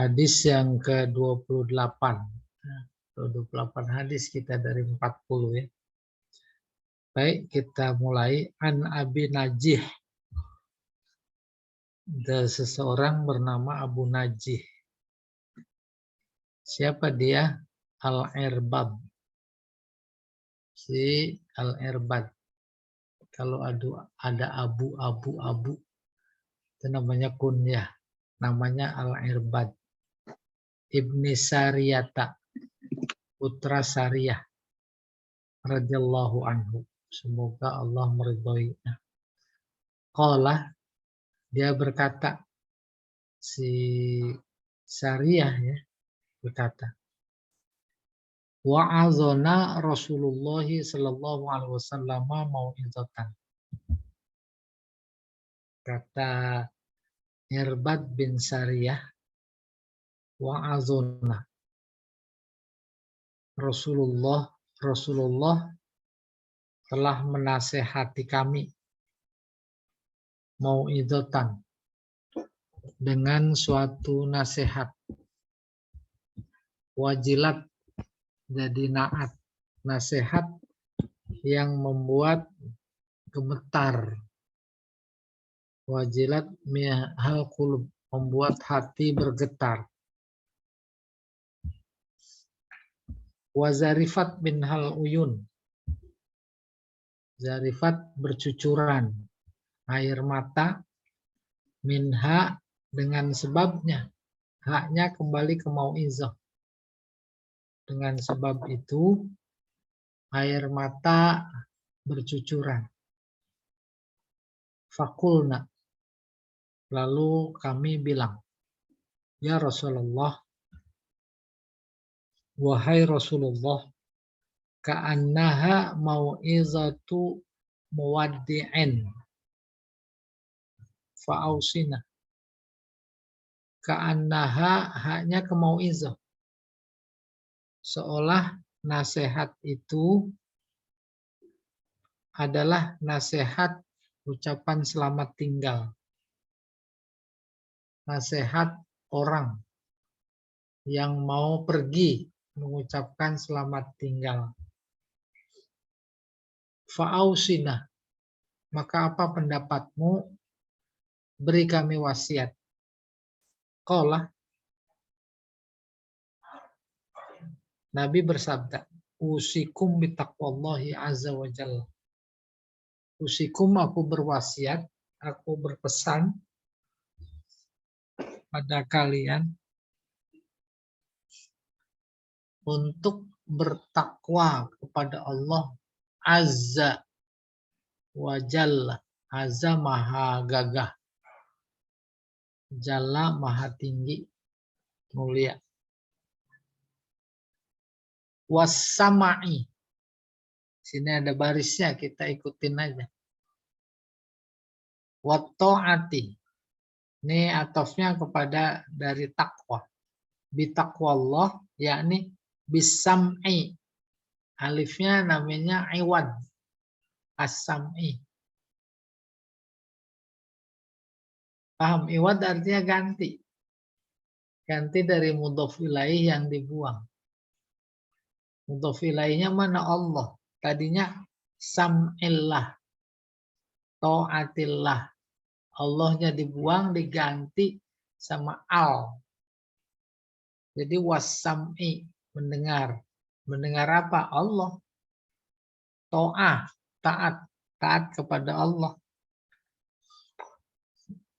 Hadis yang ke-28. 28 hadis kita dari 40 ya. Baik, kita mulai. An Abi Najih. Ada seseorang bernama Abu Najih. Siapa dia? Al-Irbad. Si Al-Irbad. Kalau ada abu, itu namanya kunyah. Namanya Al-Irbad. Ibni Sariyata. Putra Sariyah. Radhiyallahu anhu. Semoga Allah meridhoinya. Qala, dia berkata, si Sariyah ya, berkata, wa'azona Rasulullah sallallahu alaihi wasallam mau'izatan. Kata Irbad bin Sariyah, wa'azona Rasulullah telah menasehati kami mau'izatan dengan suatu nasihat. Wajilat jadi naat, nasihat yang membuat gemetar. Wajilat mihal qulub, membuat hati bergetar. Wazarifat minhal uyun, zarifat bercucuran air mata, minha dengan sebabnya, haknya kembali ke mau'izah. Dengan sebab itu air mata bercucuran. Fakulna, lalu kami bilang, ya Rasulullah, wahai Rasulullah, ka'annaha mau'izatu muwaddi'in fa'ausina. Ka'annaha, haknya ke mau'izah. Seolah nasihat itu adalah nasihat ucapan selamat tinggal. Nasihat orang yang mau pergi mengucapkan selamat tinggal. Fa'ausina, maka apa pendapatmu? Beri kami wasiat. Qala, Nabi bersabda, usikum bitaqwallahi azza wa jalla. Usikum, aku berwasiat, aku berpesan pada kalian untuk bertakwa kepada Allah azza wa jalla. Azza maha gagah, jalla maha tinggi, mulia. Wassama'i, sini ada barisnya, kita ikutin aja. Watta'ati, ini atofnya kepada dari takwa. Bitaqwallah, yakni bisam'i. Alifnya namanya iwad. As-sam'i. Paham? Iwad artinya ganti. Ganti dari mudhof ilaih yang dibuang. Mudhof ilaihnya mana? Allah. Tadinya sam'illah. Ta'atillah. Allahnya dibuang, diganti sama al. Jadi was-sam'i, mendengar. Mendengar apa? Allah. Ta'ah, taat. Taat kepada Allah.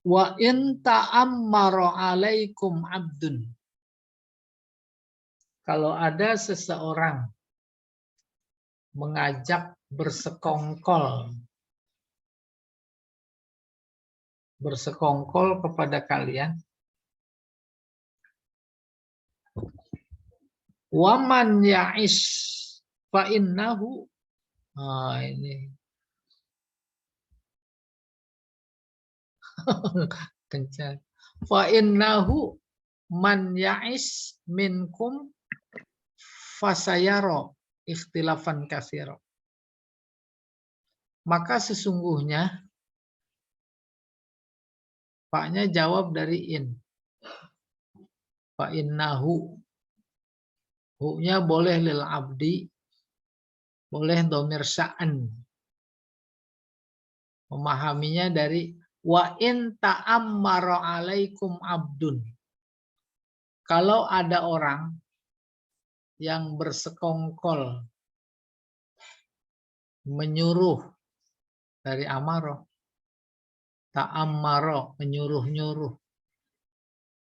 Wa in ta'ammara 'alaikum 'abdun. Kalau ada seseorang mengajak bersekongkol kepada kalian, waman ya'ish fa innahu, ini kencang. Fa innahu man ya'ish minkum fasayara ikhtilafan katsira. Maka sesungguhnya, Paknya jawab dari in. Fa innahu, hu-nya boleh lil abdi, boleh dhamir sya'an. Memahaminya dari wa in ta'ammara alaikum abdun. Kalau ada orang yang bersekongkol menyuruh dari amaro, ta'ammaro, menyuruh-nyuruh.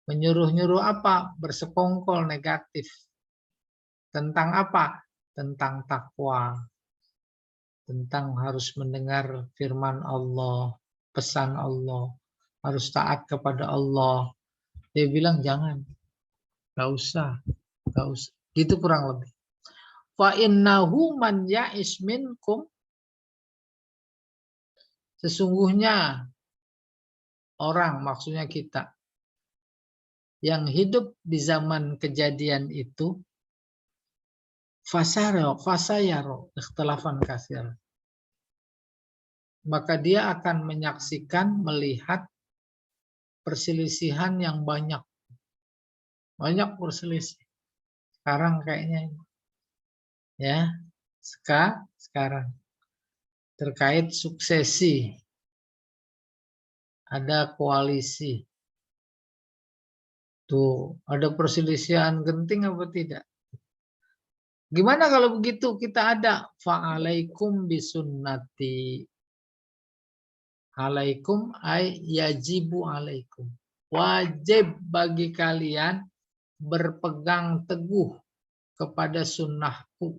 Menyuruh-nyuruh apa? Bersekongkol negatif. Tentang apa? Tentang takwa. Tentang harus mendengar firman Allah, pesan Allah, harus taat kepada Allah. Dia bilang jangan, gak usah. Gitu kurang lebih. Fa innahu man ya'is minkum, sesungguhnya orang, maksudnya kita, yang hidup di zaman kejadian itu, fasayaro ikhtilafan katsir, maka dia akan menyaksikan, melihat perselisihan yang banyak perselisih. Sekarang kayaknya ya, sekarang terkait suksesi, ada koalisi. Tuh, ada perselisihan genting apa tidak? Gimana kalau begitu kita ada fa'alaikum bisunnati. Alaikum ay yajibu alaikum. Wajib bagi kalian berpegang teguh kepada sunnahku.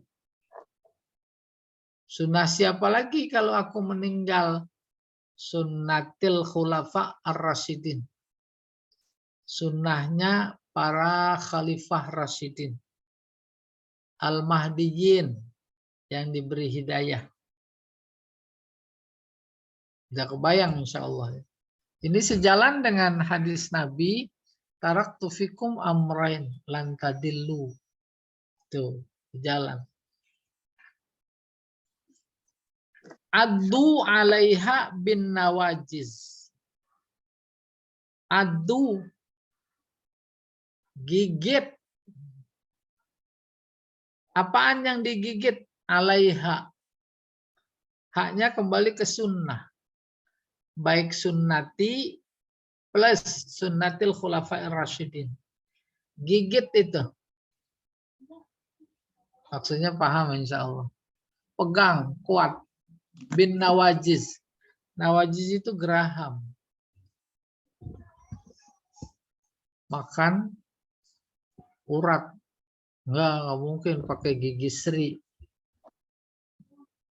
Sunnah siapa lagi kalau aku meninggal? Sunnatil khulafa ar-rasyidin. Sunnahnya para khalifah rasyidin. Al-Mahdiyin yang diberi hidayah. Sudah kebayang insya Allah. Ini sejalan dengan hadis Nabi, taraktu fikum amrain lan tadillu. Tuh, sejalan. Addu alaiha bin nawajiz. Addu, gigit. Apaan yang digigit? Alaiha. Haknya kembali ke sunnah. Baik sunnati plus sunnatil khulafa'ir rasyidin. Gigit itu. Maksudnya paham insya Allah. Pegang, kuat. Bin nawajiz. Nawajiz itu geraham. Makan urat. Enggak mungkin pakai gigi seri.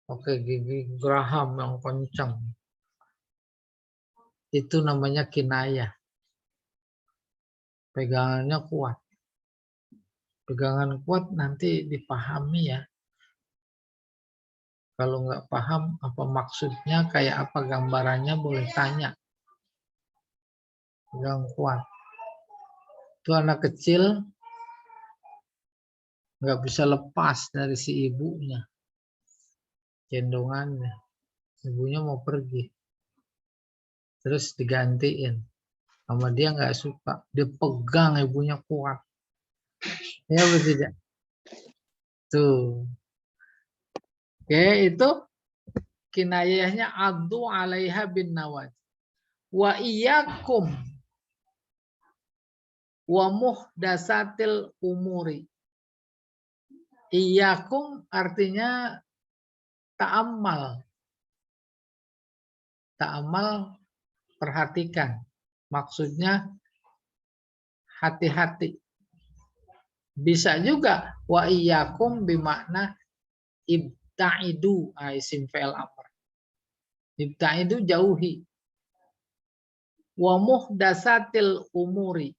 Pakai gigi geraham yang kencang. Itu namanya kinayah. Pegangannya kuat. Pegangan kuat nanti dipahami ya. Kalau nggak paham apa maksudnya, kayak apa gambarannya, boleh tanya. Pegang kuat. Itu anak kecil nggak bisa lepas dari si ibunya. Gendongannya. Ibunya mau pergi. Terus digantiin. Sama dia nggak suka. Dia pegang ibunya kuat. Ya betul tidak? Tuh. Oke, itu kinayahnya addu alaiha bin nawaj. Wa iyyakum wa muhdasatil umuri. Iyyakum artinya ta'ammal. Ta'ammal, perhatikan. Maksudnya hati-hati. Bisa juga wa iyyakum bimakna ibta'idu, isim fi'il amr. Ibta'idu jauhi. Wa muhdasatil umuri.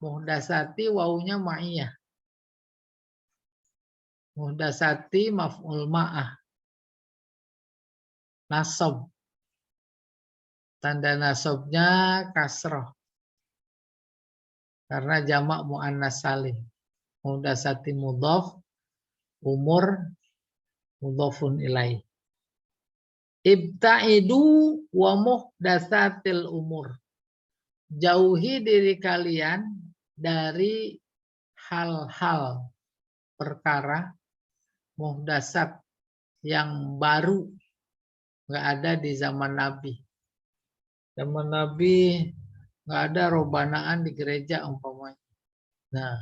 Muhdasati wawunya ma'iyah. Muhdasati maf'ul ma'ah. Nasab. Tanda nasabnya kasroh. Karena jamak mu'annas salim. Muhdasati mudhaf, umur mudhafun ilaih. Ibta'idu wa muhdasatil umur. jauhi diri kalian dari hal-hal perkara muhdasat yang baru, nggak ada di zaman Nabi. Zaman Nabi nggak ada robanaan di gereja umpamanya. Nah,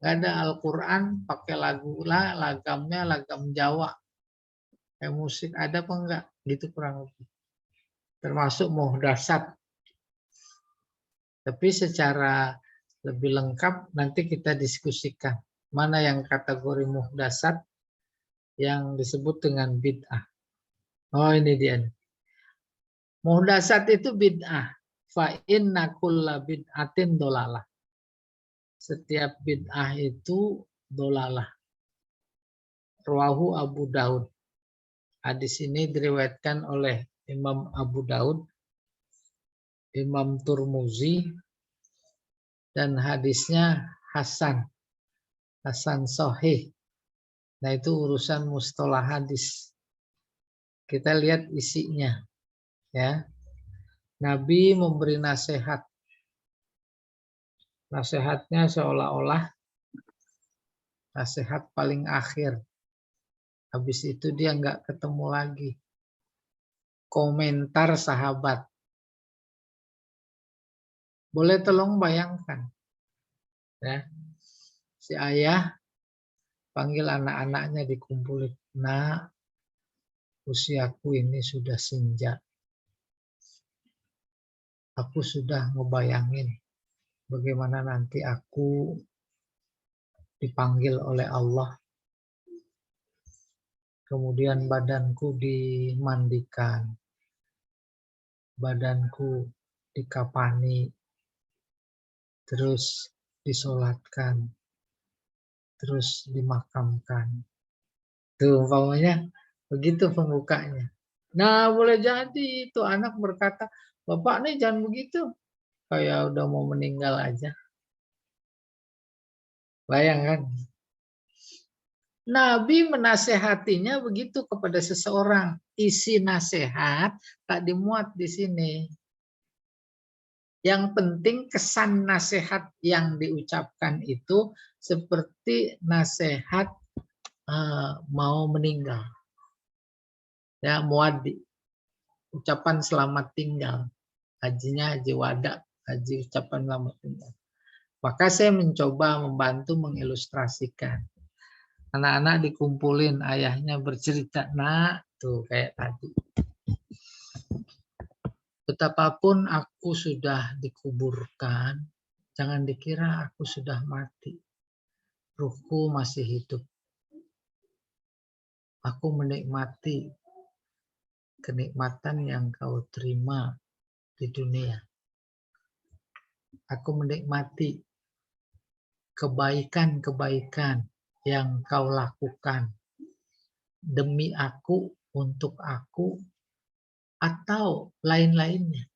nggak ada Al-Quran pakai lagu lah, lagamnya lagam Jawa. Kayak musik ada apa enggak? Gitu kurang lebih. Termasuk muhdasat. Tapi secara lebih lengkap nanti kita diskusikan. Mana yang kategori muhdasat yang disebut dengan bid'ah. Oh ini dia. Muhdasat itu bid'ah. Fa inna kulla bid'atin dolalah. Setiap bid'ah itu dolalah. Rawahu Abu Daud. Hadis ini diriwayatkan oleh Imam Abu Daud, Imam Turmuzi, dan hadisnya Hasan. Hasan Sahih. Nah itu urusan mustalah hadis. Kita lihat isinya. Ya, Nabi memberi nasihat. Nasihatnya seolah-olah nasihat paling akhir. Habis itu dia nggak ketemu lagi. Komentar sahabat. Boleh tolong bayangkan. Ya, si ayah panggil anak-anaknya dikumpulin. Nak, usiaku ini sudah senja. Aku sudah ngebayangin bagaimana nanti aku dipanggil oleh Allah. Kemudian badanku dimandikan, badanku dikapani, terus disolatkan, terus dimakamkan. Tuh umpamanya begitu pembukanya. Nah boleh jadi itu anak berkata, Bapak nih jangan begitu, kayak udah mau meninggal aja. Bayangkan. Nabi menasehatinya begitu kepada seseorang. Isi nasihat tak dimuat di sini. Yang penting kesan nasihat yang diucapkan itu seperti nasihat mau meninggal. Ya, muadi. Ucapan selamat tinggal. Hajinya haji wada, haji ucapan selamat tinggal. Maka saya mencoba membantu mengilustrasikan. Anak-anak dikumpulin, ayahnya bercerita, nak, tuh kayak tadi. Betapapun aku sudah dikuburkan, jangan dikira aku sudah mati. Ruhku masih hidup. Aku menikmati kenikmatan yang kau terima di dunia. Aku menikmati kebaikan-kebaikan yang kau lakukan demi aku, untuk aku, atau lain-lainnya.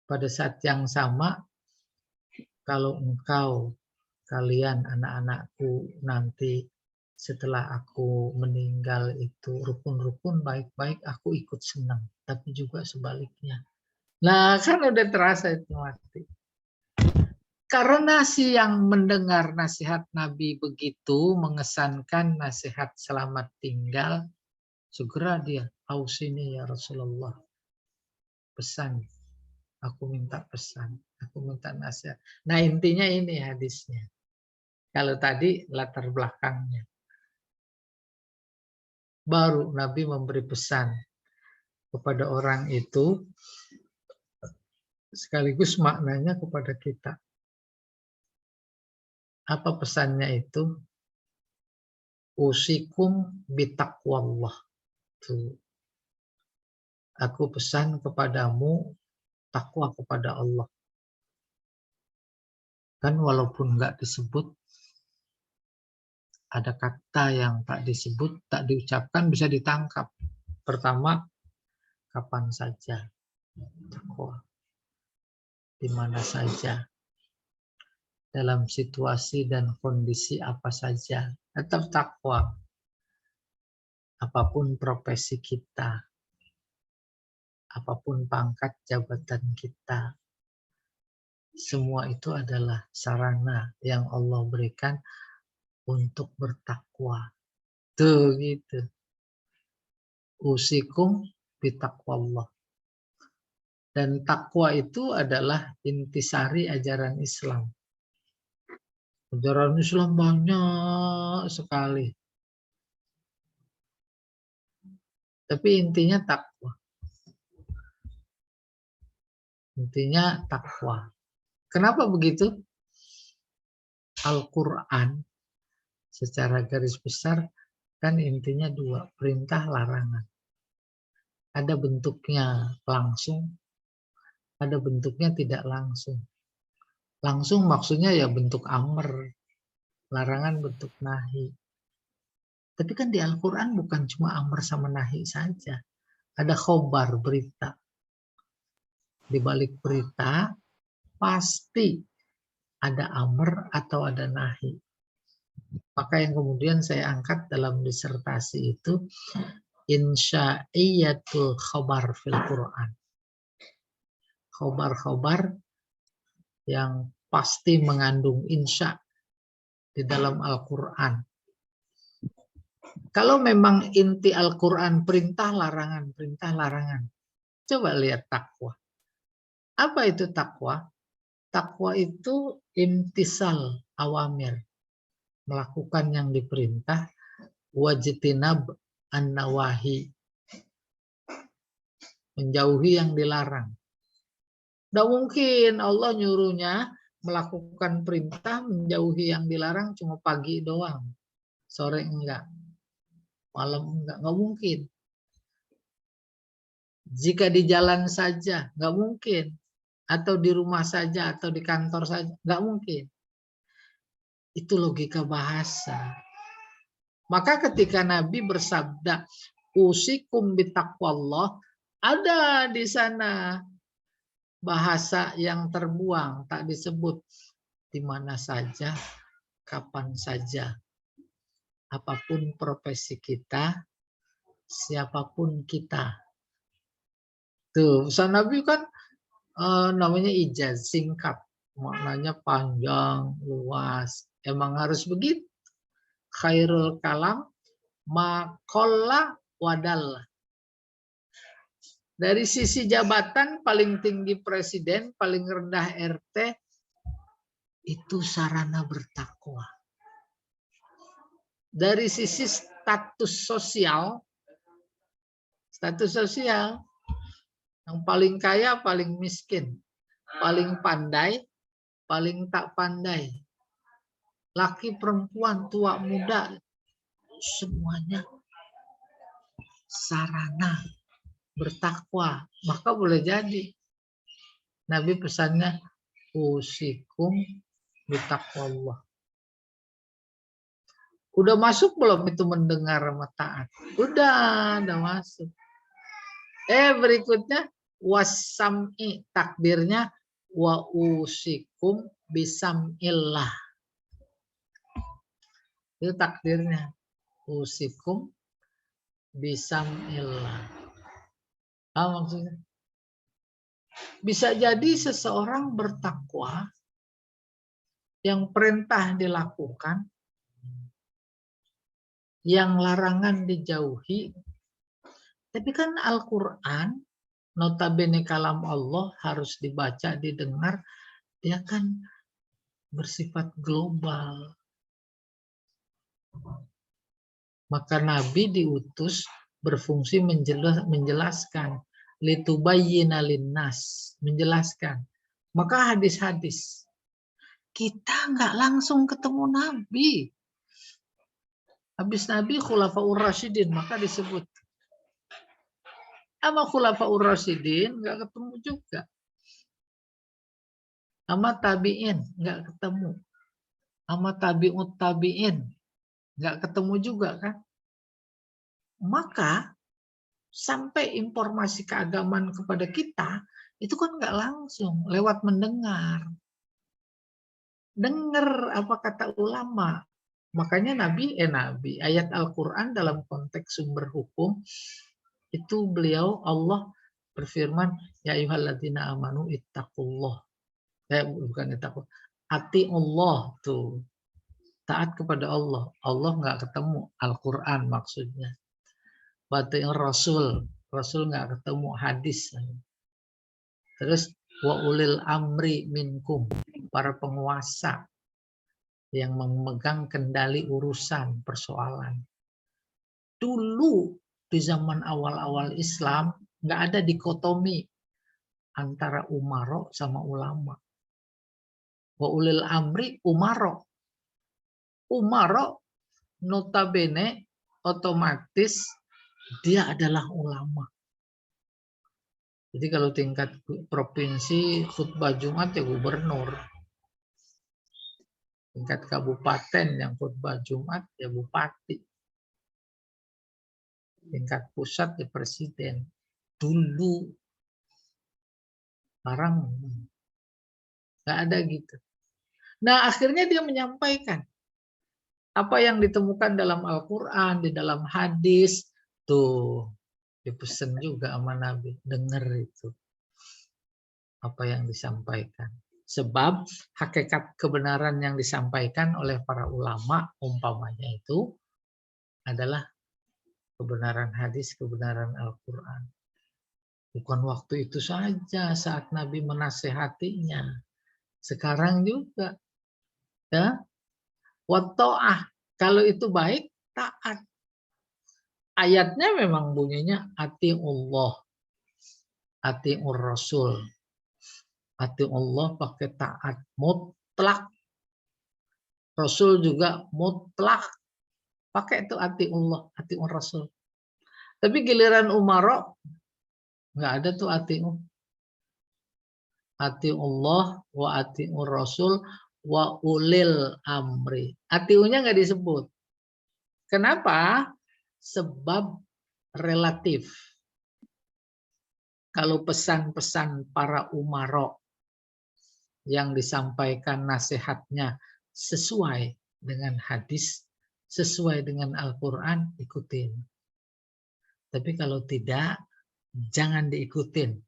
Pada saat yang sama, kalau engkau, kalian, anak-anakku nanti setelah aku meninggal itu rukun-rukun baik-baik, aku ikut senang. Tapi juga sebaliknya. Nah kan udah terasa itu mati. Karena si yang mendengar nasihat Nabi begitu, mengesankan nasihat selamat tinggal, segera dia, ausini ya Rasulullah, pesan, aku minta pesan, aku minta nasihat. Nah intinya ini hadisnya. Kalau tadi latar belakangnya. Baru Nabi memberi pesan kepada orang itu, sekaligus maknanya kepada kita. Apa pesannya itu? Usikum bitaqwallah. Tuh. Aku pesan kepadamu takwa kepada Allah. Kan walaupun nggak disebut, ada kata yang tak disebut, tak diucapkan bisa ditangkap. Pertama, kapan saja. Takwa. Di mana saja. Dalam situasi dan kondisi apa saja. Tetap takwa. Apapun profesi kita. apapun pangkat jabatan kita. Semua itu adalah sarana yang Allah berikan untuk bertakwa. Tuh gitu. Usikum bitaqwallah. Dan takwa itu adalah intisari ajaran Islam. Ajaran Islam banyak sekali. Tapi intinya takwa. Intinya takwa. Kenapa begitu? Al-Quran secara garis besar kan intinya dua, perintah larangan. Ada bentuknya langsung, ada bentuknya tidak langsung. Langsung maksudnya ya bentuk amr, larangan bentuk nahi. Tapi kan di Al-Quran bukan cuma amr sama nahi saja. Ada khobar, berita. Di balik berita pasti ada amr atau ada nahi. Maka yang kemudian saya angkat dalam disertasi itu insyaiyatul khobar fil Quran. Khobar-khobar yang pasti mengandung insya di dalam Al-Quran. Kalau memang inti Al-Quran perintah larangan. Coba lihat takwa. Apa itu takwa? Takwa itu imtisal awamir. Melakukan yang diperintah, wajtinab an-nawahi. Menjauhi yang dilarang. Tidak mungkin Allah nyuruhnya melakukan perintah, menjauhi yang dilarang cuma pagi doang. Sore enggak. Malam enggak mungkin. Jika di jalan saja, enggak mungkin. Atau di rumah saja, atau di kantor saja, enggak mungkin. Itu logika bahasa. Maka ketika Nabi bersabda, usikum bitaqwallah, ada di sana bahasa yang terbuang, tak disebut di mana saja, kapan saja. Apapun profesi kita, siapapun kita. Tuh, pesan Nabi kan namanya ijaz, singkat. Maknanya panjang, luas. Emang harus begitu. Khairul kalam, maqalla wadalla. Dari sisi jabatan, paling tinggi presiden, paling rendah RT, itu sarana bertakwa. Dari sisi status sosial, yang paling kaya, paling miskin, paling pandai, paling tak pandai, laki perempuan, tua muda, semuanya sarana bertakwa. Maka boleh jadi Nabi pesannya usikum bitaqwallah. Udah masuk belum itu mendengar sama taat? Udah masuk. Berikutnya wasam'i, takdirnya wa usikum bisam'illah. Itu takdirnya. Usikum bisam'illah. Apa maksudnya? Bisa jadi seseorang bertakwa, yang perintah dilakukan, yang larangan dijauhi. Tapi kan Al-Quran, notabene kalam Allah, harus dibaca, didengar, dia kan bersifat global. Maka Nabi diutus berfungsi menjelaskan, litubayyina linnas, menjelaskan. Maka hadis-hadis, kita nggak langsung ketemu Nabi. Habis Nabi Khulafaur Rasyidin, maka disebut. Sama Khulafaur Rasyidin nggak ketemu juga. Sama tabi'in nggak ketemu. Sama tabi'ut tabi'in nggak ketemu juga kan. Maka sampai informasi keagamaan kepada kita itu kan nggak langsung, lewat mendengar. Dengar apa kata ulama. Makanya Nabi ayat Al-Quran dalam konteks sumber hukum itu beliau Allah berfirman, ya ayyuhalladzina amanu ittaqullah. Bukan ittaqullah. Ati Allah tuh. Taat kepada Allah. Allah nggak ketemu. Al-Quran maksudnya. Batin Rasul. Rasul nggak ketemu hadis. Terus wa ulil amri minkum. Para penguasa yang memegang kendali urusan persoalan. Dulu di zaman awal-awal Islam nggak ada dikotomi antara umaro sama ulama. Wa ulil amri umaro. Umaro notabene otomatis dia adalah ulama. Jadi kalau tingkat provinsi khutbah Jumat ya gubernur. Tingkat kabupaten yang khutbah Jumat ya bupati. Tingkat pusat ya presiden. Dulu. Sekarang nggak ada gitu. Nah akhirnya dia menyampaikan apa yang ditemukan dalam Al-Quran, di dalam hadis. Tuh dipesan juga sama Nabi. Dengar itu. Apa yang disampaikan. Sebab hakikat kebenaran yang disampaikan oleh para ulama umpamanya itu adalah kebenaran hadis, kebenaran Al-Quran. Bukan waktu itu saja saat Nabi menasehatinya. Sekarang juga. Ya. Watta'ah. Kalau itu baik, taat. Ayatnya memang bunyinya ati'ullah. Ati'ur Rasul. Ati'ullah pakai taat. Mutlak. Rasul juga mutlak. Pakai itu ati'ullah, ati'ur Rasul. Tapi giliran umaro nggak ada tuh ati'u. Ati'ullah wa ati'ur Rasul wa ulil amri. Ati'unya nggak disebut. Kenapa? Sebab relatif. Kalau pesan-pesan para umaro yang disampaikan nasihatnya sesuai dengan hadis, sesuai dengan Al-Quran, ikutin. Tapi kalau tidak, jangan diikutin.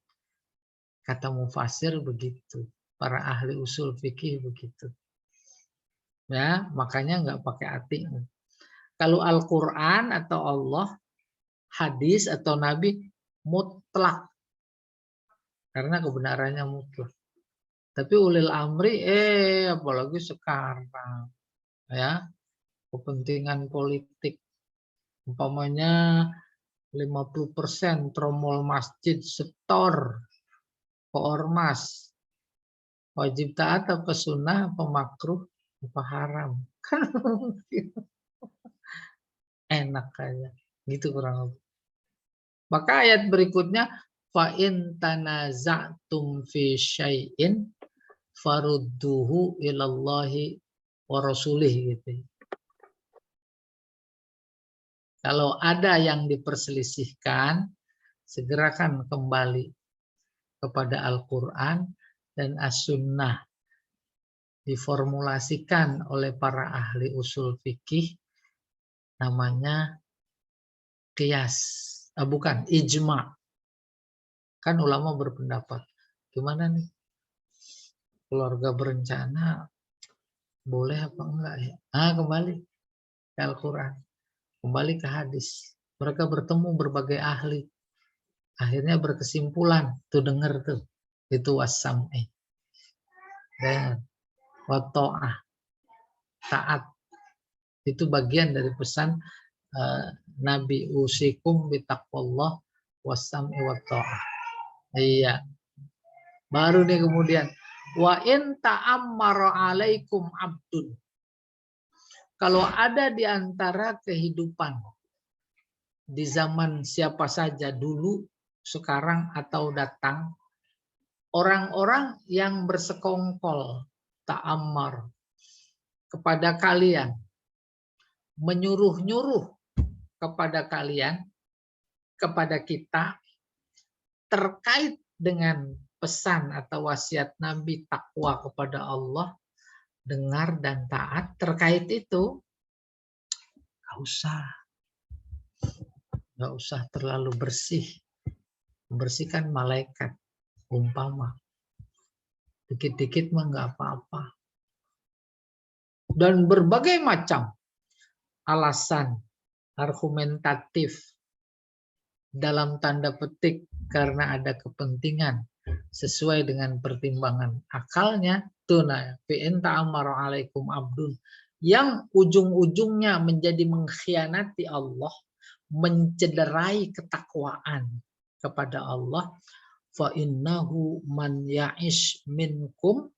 Kata mufasir begitu. Para ahli usul fikih begitu. Ya, makanya nggak pakai ati. Kalau Al-Quran atau Allah, hadis atau Nabi, mutlak. Karena kebenarannya mutlak. Tapi ulil amri, apalagi sekarang. Ya, kepentingan politik. Umpamanya 50% tromol masjid setor ke ormas. Wajib taat apa sunnah, apa makruh, apa haram. Kan enak aja. Gitu kurang lebih. Maka ayat berikutnya fa in tanaza'tum fi syai'in farudduhu ilallahi wa rasulih gitu. Kalau ada yang diperselisihkan, segerakan kembali kepada Al-Quran dan As-Sunnah. Diformulasikan oleh para ahli usul fikih, namanya qiyas. Bukan, ijma. Kan ulama berpendapat, gimana nih? Keluarga berencana, boleh apa enggak ya? Kembali ke Al-Quran. Kembali ke hadis. Mereka bertemu berbagai ahli. Akhirnya berkesimpulan. Tuh denger tuh. Itu was-sam'i. Dan wa-ta'ah. Taat. Itu bagian dari pesan Nabi usikum bitaqwallah was-sam'i wa-ta'ah. Iya. Baru nih kemudian. Wa in ta'ammara alaikum abdun. Kalau ada di antara kehidupan di zaman siapa saja dulu, sekarang atau datang, orang-orang yang bersekongkol, ta'ammar kepada kalian, menyuruh-nyuruh kepada kalian, kepada kita, terkait dengan pesan atau wasiat Nabi takwa kepada Allah, dengar dan taat, terkait itu, nggak usah terlalu bersih. membersihkan malaikat, umpama. Dikit-dikit mah nggak apa-apa. Dan berbagai macam alasan argumentatif dalam tanda petik karena ada kepentingan sesuai dengan pertimbangan akalnya, tuna fi'in ta'amara alaikum abdun, yang ujung-ujungnya menjadi mengkhianati Allah, mencederai ketakwaan kepada Allah, fa innahu man ya'ish minkum,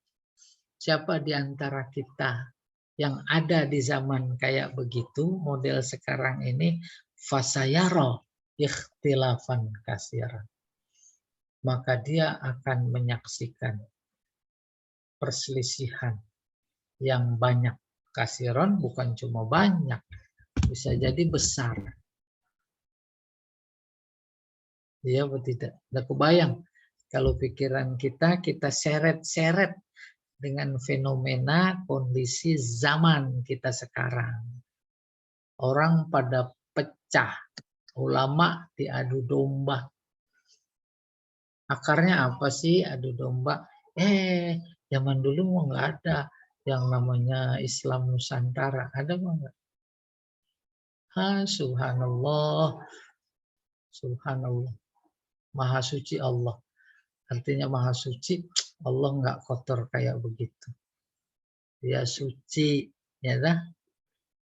siapa di antara kita yang ada di zaman kayak begitu, model sekarang ini, fasayara ikhtilafan katsiran, maka dia akan menyaksikan perselisihan yang banyak. Kasiron bukan cuma banyak, bisa jadi besar. Iya atau tidak? Udah kebayang kalau pikiran kita seret-seret dengan fenomena kondisi zaman kita sekarang. Orang pada pecah, ulama diadu domba. Akarnya apa sih adu domba? Zaman dulu mau nggak ada yang namanya Islam Nusantara. Ada nggak? Subhanallah. Subhanallah. Maha suci Allah. Artinya maha suci, Allah nggak kotor kayak begitu. Dia suci, ya dah.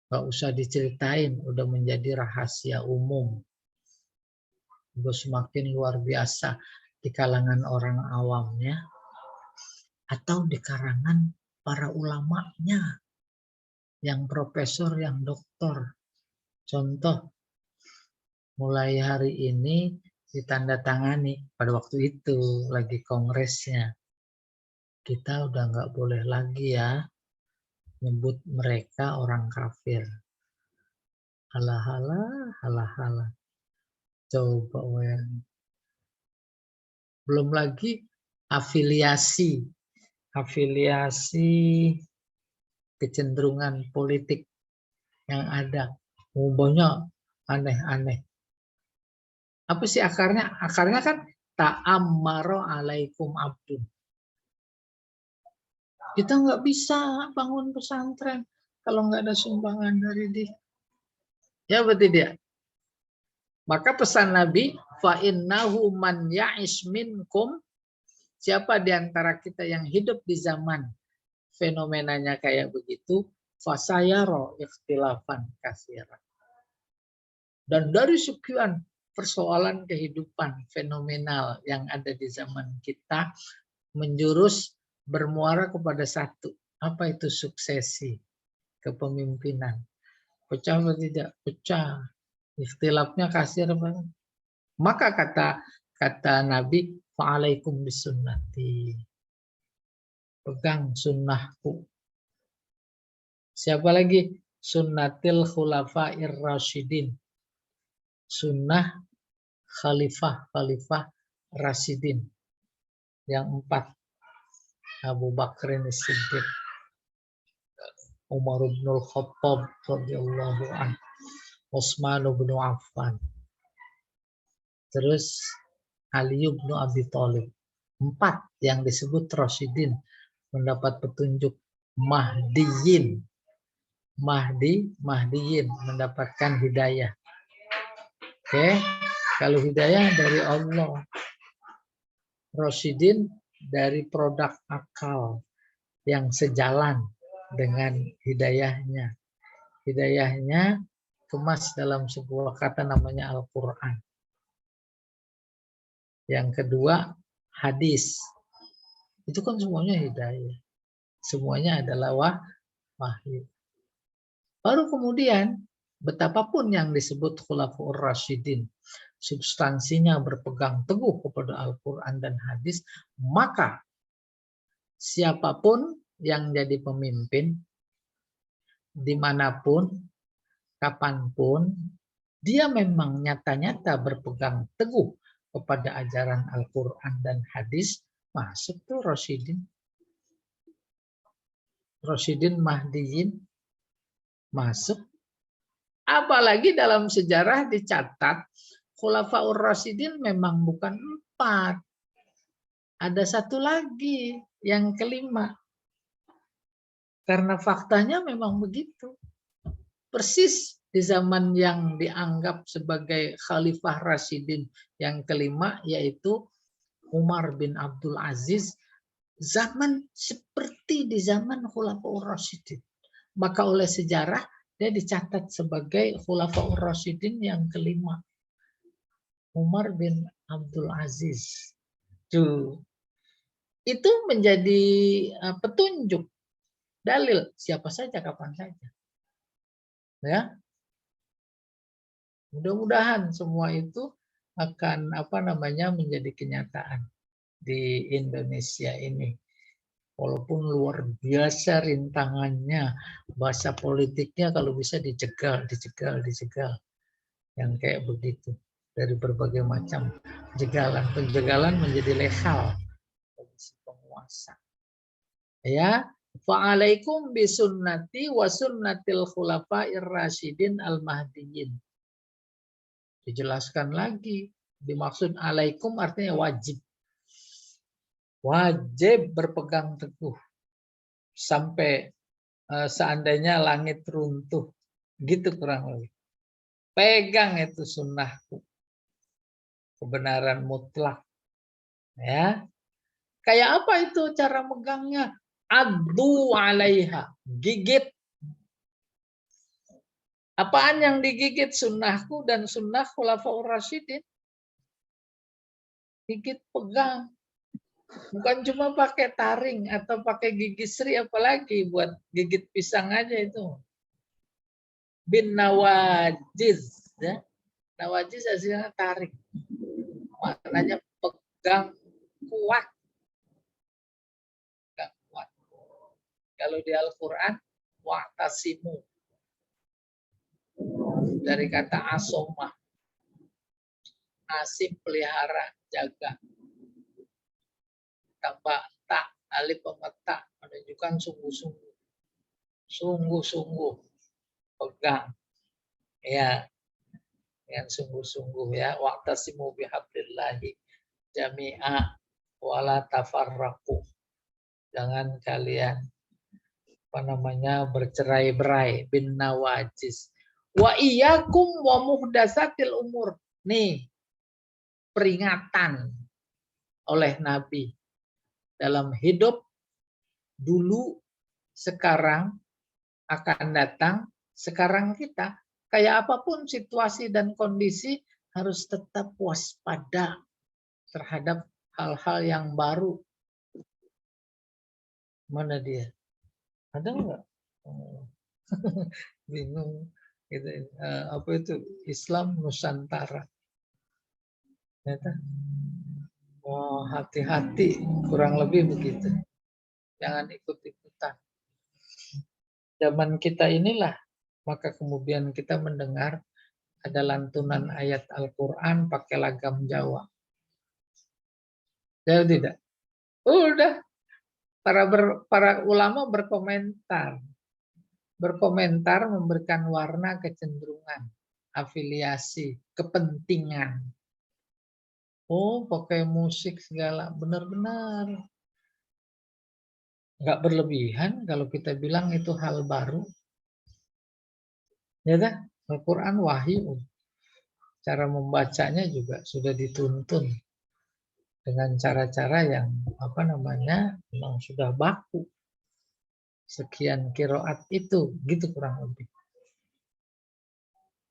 Nggak usah diceritain, udah menjadi rahasia umum. Udah semakin luar biasa di kalangan orang awamnya atau di kalangan para ulamanya, yang profesor, yang doktor. Contoh, mulai hari ini ditandatangani, pada waktu itu lagi kongresnya, kita udah nggak boleh lagi ya nyebut mereka orang kafir. Halah, halah. Coba belum lagi afiliasi kecenderungan politik yang ada. Banyak aneh-aneh. Apa sih akarnya? Akarnya kan ta'ammaro alaikum abdun. Kita nggak bisa bangun pesantren kalau nggak ada sumbangan dari dia. Ya betul dia. Maka pesan Nabi, fa innahu man ya'ish minkum, siapa di antara kita yang hidup di zaman fenomenanya kayak begitu, fasayaro ikhtilafan katsiran. Dan dari sekian persoalan kehidupan fenomenal yang ada di zaman kita, menjurus bermuara kepada satu. Apa itu suksesi kepemimpinan? Pecah atau tidak? Pecah. Ikhtilafnya kasir banget. Maka kata Nabi, fa'alaikum bisunnati. Pegang sunnahku. Siapa lagi? Sunnatil khulafair rasyidin. Sunnah khalifah rasyidin. Yang 4. Abu Bakar As-Siddiq, Umar bin Khattab radhiyallahu anhu, Utsman bin Affan. Terus Ali bin Abi Thalib. 4 yang disebut Rasyidin mendapat petunjuk, Mahdiyin mendapatkan hidayah. Oke, kalau hidayah dari Allah, Rasyidin dari produk akal yang sejalan dengan hidayahnya. Hidayahnya kemas dalam sebuah kata namanya Al-Quran. Yang kedua, hadis. Itu kan semuanya hidayah. Semuanya adalah wahyu. Baru kemudian, betapapun yang disebut Khulafaur Rasyidin, substansinya berpegang teguh kepada Al-Quran dan hadis, maka siapapun yang jadi pemimpin, dimanapun, kapanpun, dia memang nyata-nyata berpegang teguh kepada ajaran Al-Quran dan hadis, masuk tuh Rasyidin. Rasyidin Mahdiyin masuk. Apalagi dalam sejarah dicatat Khulafaur Rasyidin memang bukan 4. Ada satu lagi, yang kelima. Karena faktanya memang begitu. Persis di zaman yang dianggap sebagai Khalifah Rasyidin yang kelima, yaitu Umar bin Abdul Aziz, zaman seperti di zaman Khulafaur Rasyidin. Maka oleh sejarah, dia dicatat sebagai Khulafaur Rasyidin yang kelima. Umar bin Abdul Aziz. Tuh. Itu menjadi petunjuk, dalil siapa saja, kapan saja. Ya, mudah-mudahan semua itu akan menjadi kenyataan di Indonesia ini. Walaupun luar biasa rintangannya, bahasa politiknya kalau bisa dijegal. Yang kayak begitu. Dari berbagai macam jegalan. Penjegalan menjadi legal bagi si penguasa. Ya, fa'alaikum bisunnati wa sunnatil khulafa'ir rasyidin al-mahdiyyin. Dijelaskan lagi, dimaksud alaikum artinya wajib. Wajib berpegang teguh sampai seandainya langit runtuh. Gitu kurang lebih. Pegang itu sunnahku. Kebenaran mutlak. Ya. Kayak apa itu cara megangnya? Addu alaiha. Gigit. Apaan yang digigit? Sunnahku dan sunnah khulafaur rasyidin. Gigit, pegang. Bukan cuma pakai taring atau pakai gigi sri, apalagi buat gigit pisang aja itu. Bin nawajiz. Ya. Nawajiz hasilnya taring. Maknanya pegang kuat. Kuat. Kalau di Al-Quran, wa'tasimu. Dari kata asomah. Asim, pelihara, jaga. Tambah tak, alif pemetak, menunjukkan sungguh-sungguh. Sungguh-sungguh. Pegang. Ya. Dengan sungguh-sungguh ya. Wa'tasimu bihablillahi jami'a wala tafarraqu. Jangan kalian bercerai-berai, bin nawajis. Wa iyyakum wa muhdatsatil umur. Nih, peringatan oleh Nabi dalam hidup dulu, sekarang, akan datang, sekarang kita. Kayak apapun situasi dan kondisi, harus tetap waspada terhadap hal-hal yang baru. Mana dia? Ada nggak? Bingung. Gitu. Apa itu? Islam Nusantara. Oh, hati-hati, kurang lebih begitu. Jangan ikut-ikutan. Zaman kita inilah, maka kemudian kita mendengar ada lantunan ayat Al-Quran pakai lagam Jawa. Ya tidak? Udah. Para ulama berkomentar. Berkomentar memberikan warna kecenderungan, afiliasi, kepentingan. Oh, pakai musik segala, benar-benar nggak berlebihan kalau kita bilang itu hal baru. Ya kan? Al-Quran wahyu. Cara membacanya juga sudah dituntun dengan cara-cara yang memang sudah baku. Sekian kiroat itu, gitu kurang lebih.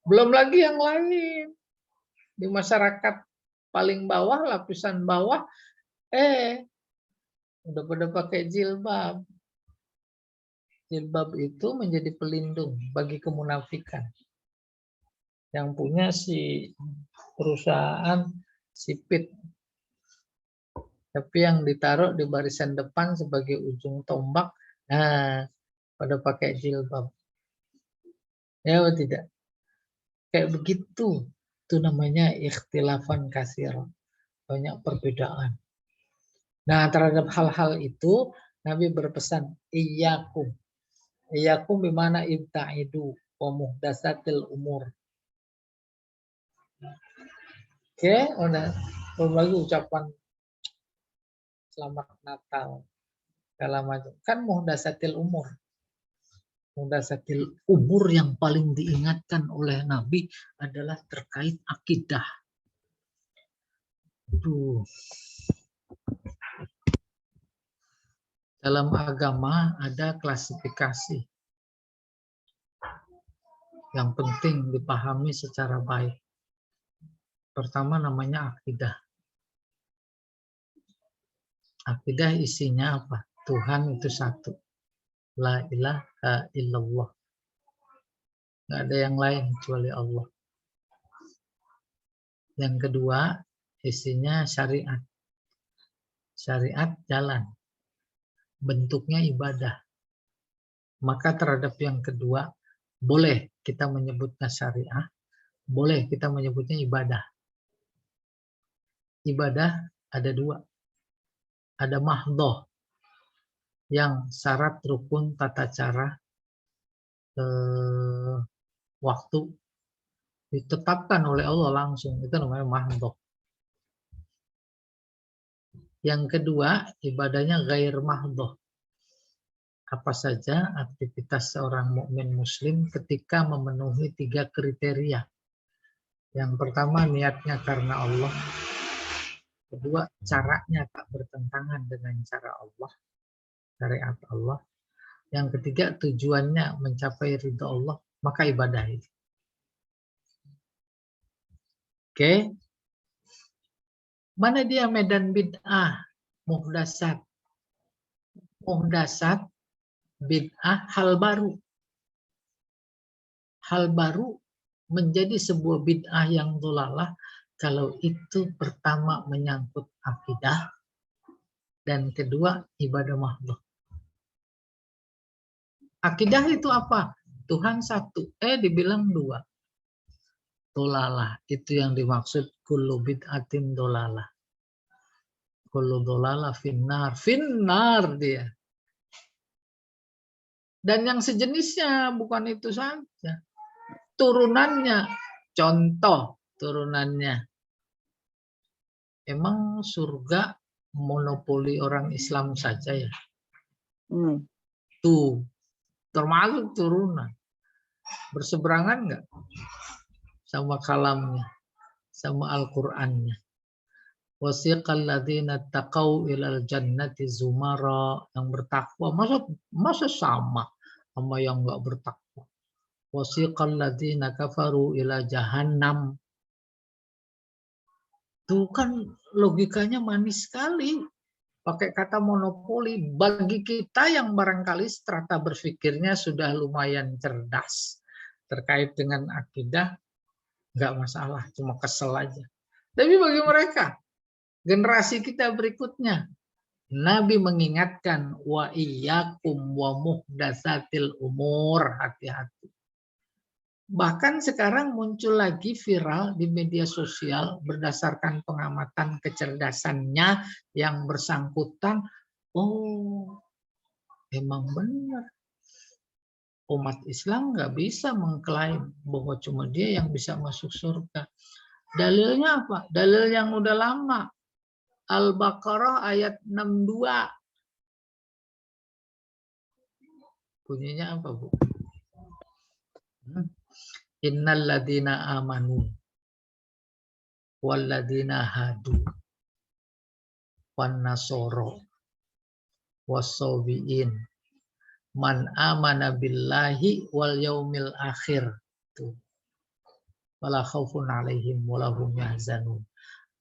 Belum lagi yang lain. Di masyarakat paling bawah, lapisan bawah, udah pada pakai jilbab. Jilbab itu menjadi pelindung bagi kemunafikan. Yang punya si perusahaan sipit. Tapi yang ditaruh di barisan depan sebagai ujung tombak, nah, pada pakai jilbab. Ya atau tidak? Kayak begitu. Itu namanya ikhtilafan kasir. Banyak perbedaan. Nah, terhadap hal-hal itu, Nabi berpesan, iyyakum. Iyyakum bimana ibta'idu wa muhdatsatil umur. Oke, udah. Belum lagi ucapan selamat Natal. Segala macam. Kan muhdatsatil umur. Muhdatsatil umur yang paling diingatkan oleh Nabi adalah terkait akidah. Tuh. Dalam agama ada klasifikasi yang penting dipahami secara baik. Pertama namanya akidah. Akidah isinya apa? Tuhan itu satu. La ilaha illallah. Nggak ada yang lain kecuali Allah. Yang kedua, isinya syariat. Syariat jalan. Bentuknya ibadah. Maka terhadap yang kedua, boleh kita menyebutnya syariah, boleh kita menyebutnya ibadah. Ibadah ada dua. Ada mahdhoh, yang syarat rukun tata cara waktu ditetapkan oleh Allah langsung, itu namanya mahdhoh. Yang kedua, ibadahnya ghair mahdhoh. Apa saja aktivitas seorang mukmin muslim ketika memenuhi 3 kriteria. Yang pertama, niatnya karena Allah. Kedua, caranya tak bertentangan dengan cara Allah, syariat Allah. Yang ketiga, tujuannya mencapai ridha Allah, maka ibadah itu. Oke. Mana dia medan bid'ah? Muhdatsat. Muhdatsat, bid'ah, hal baru. Hal baru menjadi sebuah bid'ah yang dhalalah kalau itu pertama menyangkut akidah dan kedua ibadah mahdhoh. Akidah itu apa? Tuhan satu. Dibilang dua. Dhalalah. Itu yang dimaksud kullu bid'atin dhalalah. Kullu dhalalah finnar. Finnar dia. Dan yang sejenisnya bukan itu saja. Turunannya. Contoh turunannya. Emang surga monopoli orang Islam saja ya? Tuh. Termasuk turunan. Berseberangan nggak sama kalamnya, sama Al-Qur'annya. Wasiqal ladzina taqau ilal jannati zumara, yang bertakwa masa sama yang nggak bertakwa. Wasiqal ladzina kafaru ila jahannam. Tuh kan logikanya manis sekali. Pakai kata monopoli, bagi kita yang barangkali strata berpikirnya sudah lumayan cerdas terkait dengan akidah, nggak masalah, cuma kesel aja. Tapi bagi mereka, generasi kita berikutnya, Nabi mengingatkan, wa iyyakum wa muhdatsatil umur, hati-hati. Bahkan sekarang muncul lagi viral di media sosial berdasarkan pengamatan kecerdasannya yang bersangkutan. Oh, emang benar. Umat Islam nggak bisa mengklaim bahwa cuma dia yang bisa masuk surga. Dalilnya apa? Dalil yang udah lama. Al-Baqarah ayat 62. Bunyinya apa, Bu? Innal ladzina amanu wal ladzina hadu wan nasoro wasabiin man amana billahi wal yaumil akhir. Tuh. Wala khaufun alaihim walahum yahzanun.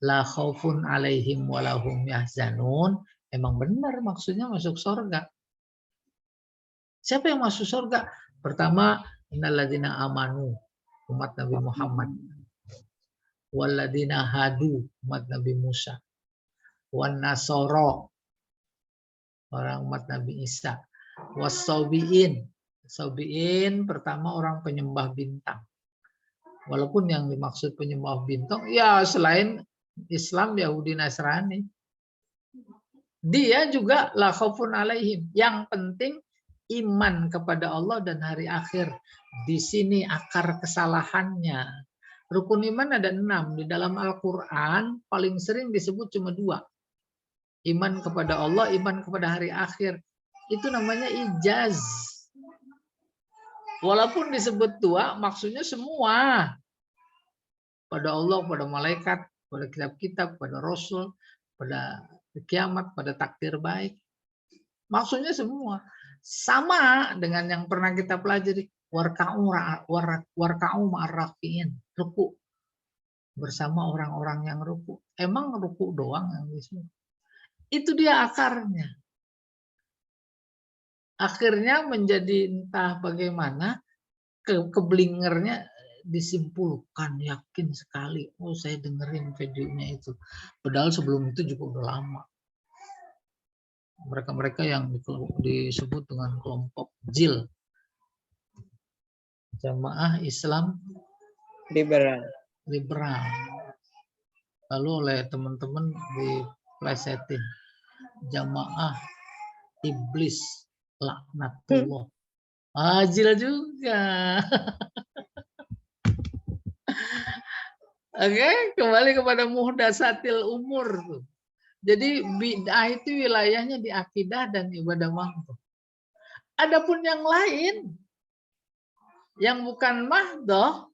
La khaufun alaihim walahum yahzanun. Emang benar maksudnya masuk surga. Siapa yang masuk surga? Pertama, innal ladzina amanu, umat Nabi Muhammad. Walladzina hadu, umat Nabi Musa. Wan nasoro, orang umat Nabi Isa. Wasabiin. Sabiin pertama orang penyembah bintang. Walaupun yang dimaksud penyembah bintang ya selain Islam, Yahudi, Nasrani. Dia juga la khaufun alaihim. Yang penting iman kepada Allah dan hari akhir. Di sini akar kesalahannya. Rukun iman ada 6. Di dalam Al-Quran paling sering disebut cuma 2. Iman kepada Allah, iman kepada hari akhir. Itu namanya ijaz. Walaupun disebut 2, maksudnya semua. Pada Allah, pada malaikat, pada kitab-kitab, pada Rasul, pada kiamat, pada takdir baik. Maksudnya semua. Sama dengan yang pernah kita pelajari. Warka'u ma'arrafiin. Ruku. Bersama orang-orang yang ruku. Emang ruku doang yang disuruh? Itu dia akarnya. Akhirnya menjadi entah bagaimana keblingernya disimpulkan yakin sekali. Oh, saya dengerin videonya itu. Padahal sebelum itu juga udah lama. Mereka-mereka yang disebut dengan kelompok JIL. Jamaah Islam Liberal. Lalu oleh teman-teman diplesetin. Jamaah Iblis laknatullah. JIL juga. Oke, kembali kepada muhdatsatil umur. Jadi bid'ah itu wilayahnya di akidah dan ibadah mahdoh. Adapun yang lain, yang bukan mahdoh,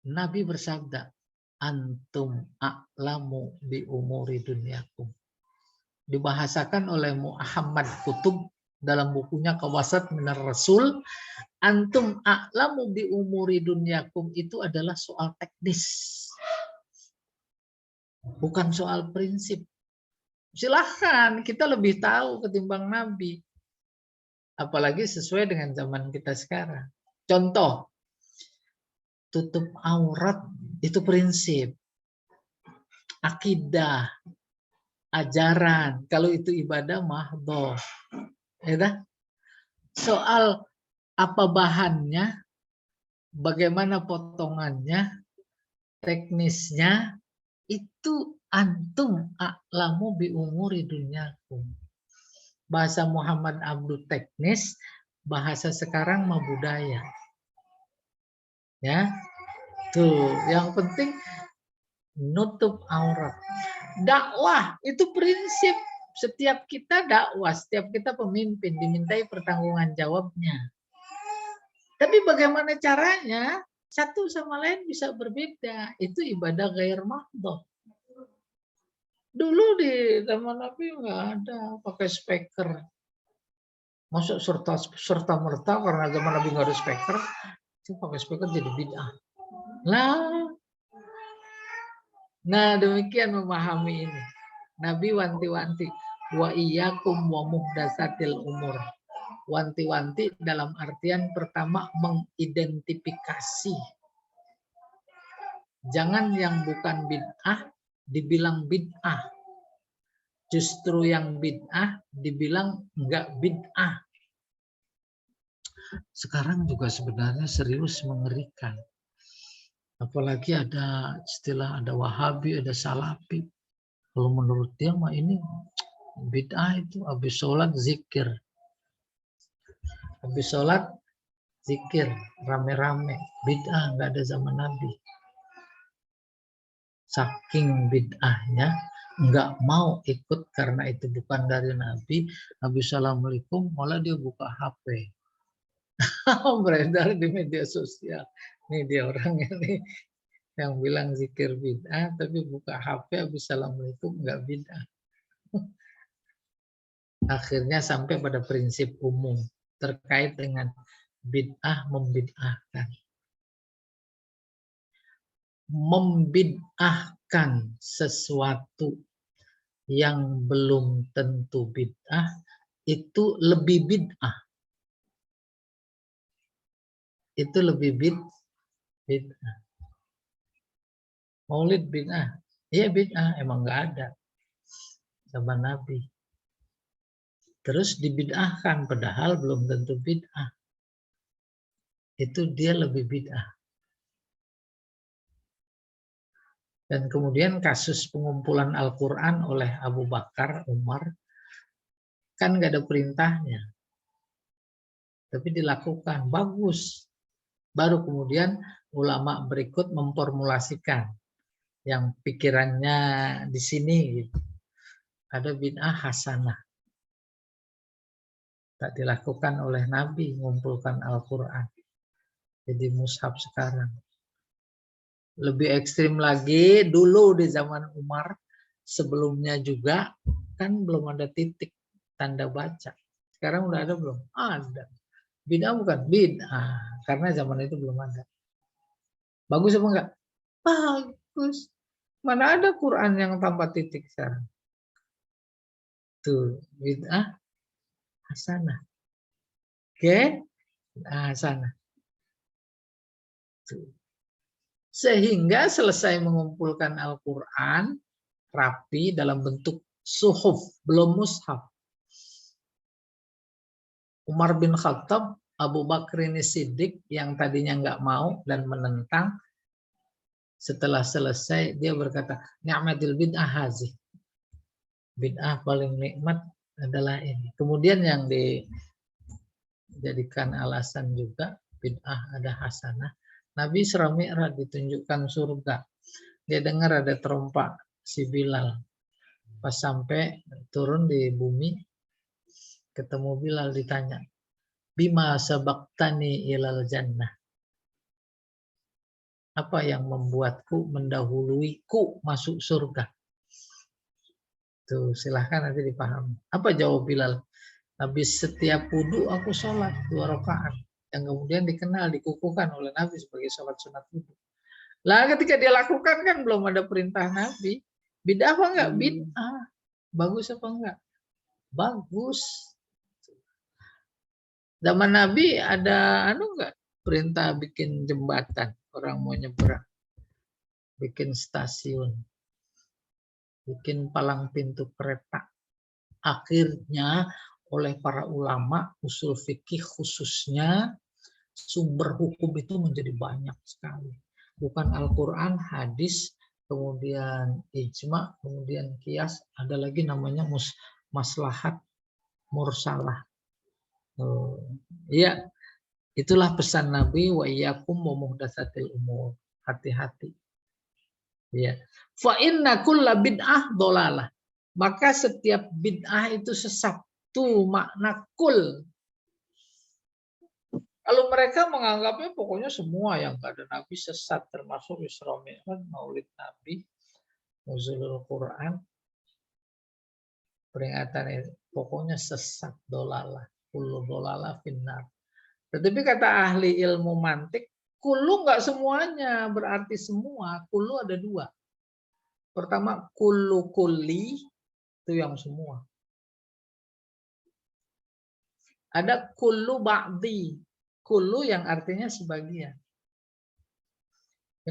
Nabi bersabda, antum a'lamu bi umuri dunyakum. Dibahasakan oleh Muhammad Kutub dalam bukunya Kawasat Minar Rasul, antum a'lamu bi umuri dunyakum itu adalah soal teknis. Bukan soal prinsip. Silahkan, kita lebih tahu ketimbang Nabi. Apalagi sesuai dengan zaman kita sekarang. Contoh, tutup aurat itu prinsip. Akidah, ajaran. Kalau itu ibadah mahdhoh. Ya, soal apa bahannya, bagaimana potongannya, teknisnya, itu antum a'lamu bi umuri dunyakum. Bahasa Muhammad Abdul teknis, bahasa sekarang mah budaya. Ya. Tuh, yang penting nutup aurat. Dakwah itu prinsip. Setiap kita dakwah, setiap kita pemimpin dimintai pertanggungan jawabnya. Tapi bagaimana caranya? Satu sama lain bisa berbeda. Itu ibadah ghair mahdhoh. Dulu di zaman Nabi nggak ada pakai speaker. Masuk serta merta karena zaman Nabi nggak ada speaker, itu pakai speaker jadi bid'ah. Nah demikian memahami ini. Nabi wanti-wanti wa iyyakum wa muhdatsatil umur. Wanti-wanti dalam artian pertama mengidentifikasi. Jangan yang bukan bid'ah dibilang bid'ah. Justru yang bid'ah dibilang enggak bid'ah. Sekarang juga sebenarnya serius mengerikan. Apalagi ada istilah, ada Wahabi, ada Salafi. Kalau menurut dia mah ini bid'ah itu habis sholat zikir. Habis sholat zikir rame-rame, bid'ah, nggak ada zaman Nabi. Saking bid'ahnya nggak mau ikut karena itu bukan dari Nabi. Assalamualaikum, malah dia buka HP. Beredar di media sosial. Nih dia orangnya nih yang bilang zikir bid'ah tapi buka HP Assalamualaikum nggak bid'ah. Akhirnya sampai pada prinsip umum terkait dengan bid'ah membid'ahkan. Membid'ahkan sesuatu yang belum tentu bid'ah itu lebih bid'ah. Itu lebih bid'ah. Maulid bid'ah. Iya bid'ah, emang nggak ada zaman Nabi. Terus dibid'ahkan padahal belum tentu bid'ah. Itu dia lebih bid'ah. Dan kemudian kasus pengumpulan Al-Quran oleh Abu Bakar, Umar, kan nggak ada perintahnya. Tapi dilakukan, bagus. Baru kemudian ulama berikut memformulasikan yang pikirannya di sini gitu. Ada bid'ah hasanah. Tak dilakukan oleh Nabi mengumpulkan Al-Quran. Jadi mushaf sekarang. Lebih ekstrim lagi, dulu di zaman Umar, sebelumnya juga, kan belum ada titik tanda baca. Sekarang udah ada belum? Ada. Bid'ah bukan? Bid'ah. Karena zaman itu belum ada. Bagus apa enggak? Bagus. Mana ada Quran yang tanpa titik sekarang? Tuh, bid'ah hasanah. Oke? Bid'ah hasanah. Tuh. Sehingga selesai mengumpulkan Al-Quran rapi dalam bentuk suhuf, belum mushaf. Umar bin Khattab, Abu Bakr ini Siddiq yang tadinya nggak mau dan menentang, setelah selesai dia berkata, ni'matil bid'ah hazih. Bid'ah paling nikmat adalah ini. Kemudian yang dijadikan alasan juga, bid'ah ada hasanah. Nabi Isra Mi'raj ditunjukkan surga. Dia dengar ada terompak si Bilal. Pas sampai turun di bumi, ketemu Bilal, ditanya, bima sabaktani ilal jannah. Apa yang membuatku mendahuluiku masuk surga? Tuh, silahkan nanti dipahami. Apa jawab Bilal? Habis setiap wudhu aku sholat 2 rakaat. Yang kemudian dikenal, dikukuhkan oleh Nabi sebagai sholat sunat wudhu. Lah ketika dia lakukan kan belum ada perintah Nabi. Bid'ah apa enggak? Bid'ah. Bagus apa enggak? Bagus. Zaman Nabi ada enggak perintah bikin jembatan, orang mau nyebrang. Bikin stasiun. Bikin palang pintu kereta. Akhirnya oleh para ulama usul fikih khususnya sumber hukum itu menjadi banyak sekali. Bukan Al-Quran, hadis, kemudian ijma, kemudian kias, ada lagi namanya maslahat mursalah. Iya, itulah pesan Nabi, wa iyyakum wa muhdatsatil umur. Hati-hati. Ya. Fa inna kulla bid'ah dhalalah. Maka setiap bid'ah itu sesat. Tuh makna kul. Kalau mereka menganggapnya pokoknya semua yang gak ada Nabi sesat, termasuk Isra Mi'raj, Maulid Nabi, Nuzulul Quran, peringatan itu pokoknya sesat, dolalah, kullu dolalah finnar. Tetapi kata ahli ilmu mantik, kullu nggak semuanya berarti semua, kullu ada 2. Pertama kullu kulli itu yang semua. Ada kullu ba'di, kullu yang artinya sebagian.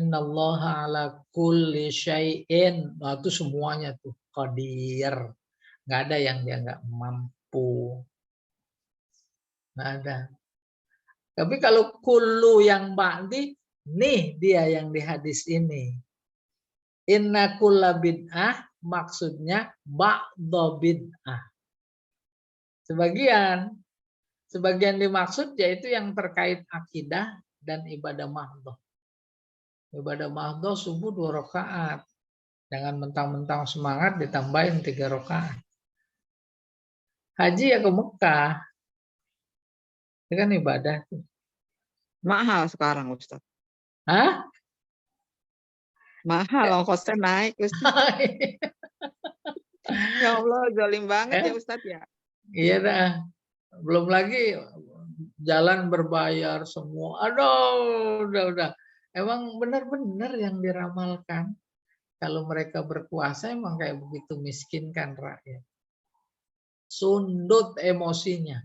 Innallaha ala kulli syai'in. Nah, itu semuanya tuh qadir. Nggak ada yang dia nggak mampu. Nggak ada. Tapi kalau kullu yang ba'di, nih dia yang di hadis ini. Inna kulla bid'ah maksudnya ba'da bid'ah. Sebagian dimaksud yaitu yang terkait akidah dan ibadah mahdhah. Ibadah mahdhah subuh 2 rakaat. Jangan mentang-mentang semangat ditambahin 3 rakaat. Haji ya ke Mekah. Itu kan ibadah. Mahal sekarang Ustaz. Hah? Mahal, ongkosnya naik Ustaz. Ya Allah, zalim banget ya Ustaz ya. Iya dah. Belum lagi jalan berbayar semua. Aduh, udah. Emang benar-benar yang diramalkan. Kalau mereka berkuasa emang kayak begitu miskinkan rakyat. Sundut emosinya.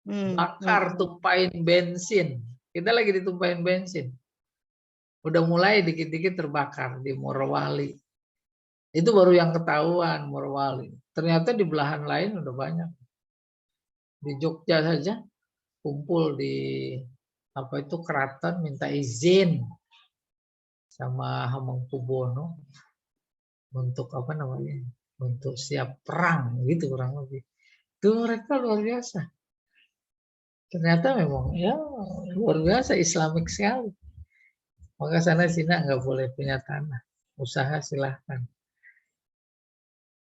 Bakar, tumpahin bensin. Kita lagi ditumpahin bensin. Udah mulai dikit-dikit terbakar di Morowali. Itu baru yang ketahuan Morowali. Ternyata di belahan lain udah banyak. Di Jogja saja kumpul di apa itu keraton minta izin sama Hamengkubuwono untuk apa namanya? Untuk siap perang gitu kurang lebih. Itu mereka luar biasa. Ternyata memang ya luar biasa Islamik sekali. Maka sana sini nggak boleh punya tanah. Usaha silahkan.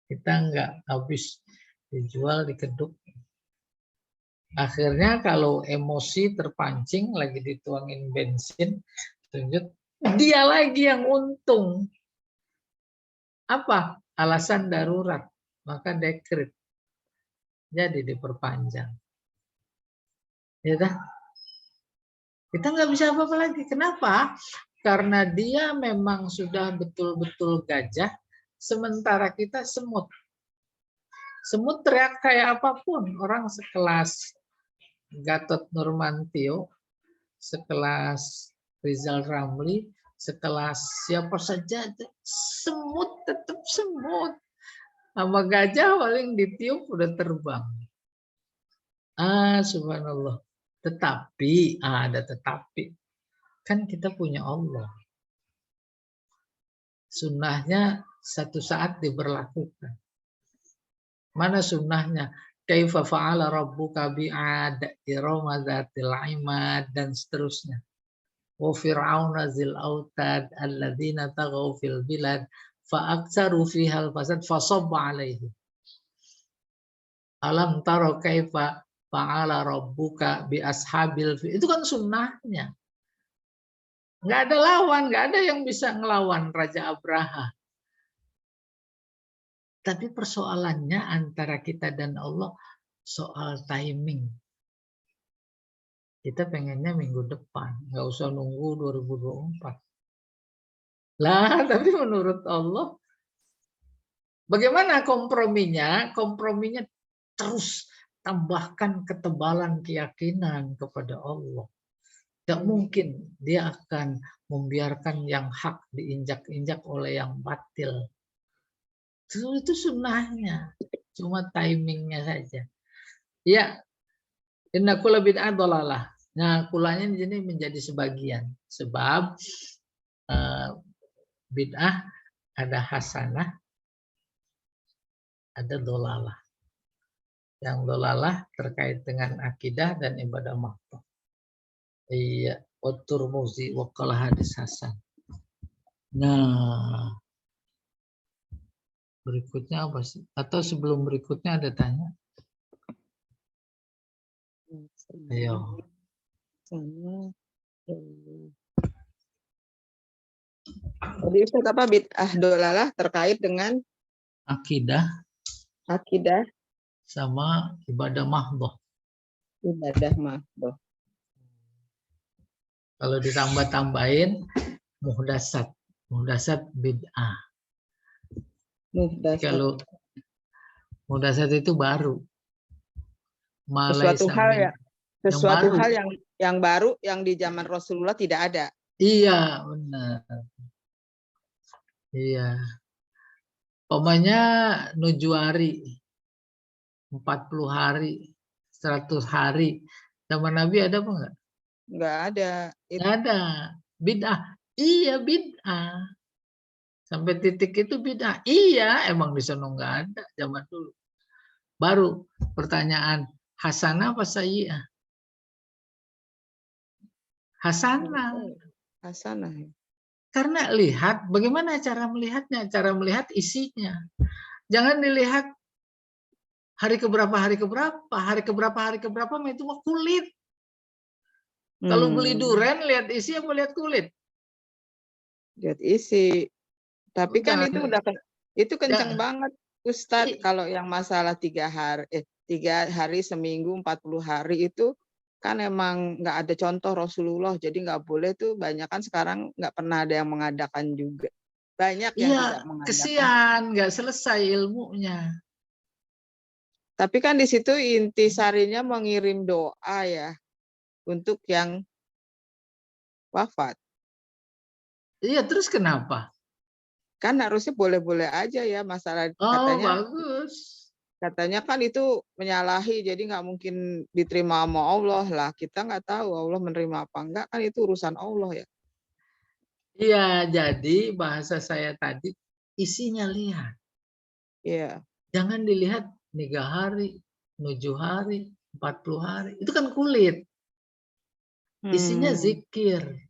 Kita nggak habis dijual, dikeduk. Akhirnya kalau emosi terpancing, lagi dituangin bensin, tunjuk, dia lagi yang untung. Apa? Alasan darurat. Maka dekret. Jadi diperpanjang. Ya dah. Kita nggak bisa apa-apa lagi. Kenapa? Karena dia memang sudah betul-betul gajah, sementara kita semut. Semut teriak kayak apapun. Orang sekelas Gatot Nurmantio, sekelas Rizal Ramli, sekelas siapa saja, semut tetap semut. Sama gajah paling ditiup udah terbang. Subhanallah. Tetapi, ada tetapi. Kan kita punya Allah. Sunnahnya satu saat diberlakukan. Mana sunnahnya? Kaifa fa'ala rabbuka bi'ad irama dzatil imad dan seterusnya. Wa fir'auna zil autad alladzina taghaw fil bilad fa aktsaru fiha al-fasad fasabba 'alaihim. Alam taro kaifa fa'ala rabbuka bi ashabil fil. Itu kan sunnahnya. Nggak ada lawan, nggak ada yang bisa ngelawan Raja Abraha. Tapi persoalannya antara kita dan Allah soal timing. Kita pengennya minggu depan, nggak usah nunggu 2024. Lah, tapi menurut Allah, bagaimana komprominya? Komprominya terus tambahkan ketebalan keyakinan kepada Allah. Tidak mungkin dia akan membiarkan yang hak diinjak-injak oleh yang batil. Itu sunnahnya, cuma timingnya saja. Ya, inna kulla bid'ah dhalalah. Nah, kulanya di sini menjadi sebagian. Sebab bid'ah ada hasanah, ada dhalalah. Yang dhalalah terkait dengan akidah dan ibadah makhluk. Iya, wa Tirmidzi wa qala hadis hasan. Nah, berikutnya apa sih? Atau sebelum berikutnya ada tanya? Ayo. Jadi Ustaz apa bid'ah dolalah terkait dengan Akidah akidah sama ibadah mahdoh. ibadah mahdoh. Kalau ditambah-tambahin muhdasat. Muhdasat bid'ah. Muhdasat. Kalau muhdasat itu baru. Sesuatu hal ya. Sesuatu baru. hal yang baru yang di zaman Rasulullah tidak ada. Iya, benar. Iya. Pokoknya nujuari 40 hari, 100 hari. Zaman Nabi ada apa enggak? Enggak ada. Enggak ada. Bid'ah. Iya, bid'ah. Sampai titik itu bid'ah. Iya, emang di sana enggak ada zaman dulu. Baru pertanyaan, hasanah apa sayyi'ah? Hasanah. Hasanah. Karena lihat, bagaimana cara melihatnya? Cara melihat isinya. Jangan dilihat hari keberapa, hari keberapa, itu mah kulit. Kalau beli durian, lihat isi apa lihat kulit? Lihat isi. Tapi kan Jangan, itu kenceng banget, Ustadz. Kalau yang masalah 3 hari, seminggu, 40 hari itu kan emang nggak ada contoh Rasulullah, jadi nggak boleh tuh. Banyak kan sekarang nggak pernah ada yang mengadakan juga. Banyak yang tidak mengadakan. Kesian, nggak selesai ilmunya. Tapi kan di situ intisarinya mengirim doa ya untuk yang wafat. Iya, terus kenapa? Kan harusnya boleh-boleh aja ya masalah katanya. Bagus. Katanya kan itu menyalahi, jadi nggak mungkin diterima sama Allah lah. Kita nggak tahu Allah menerima apa enggak, kan itu urusan Allah ya. Iya, jadi bahasa saya tadi isinya lihat. Iya. Jangan dilihat 3 hari, 7 hari. 40 hari. Itu kan kulit. Isinya zikir.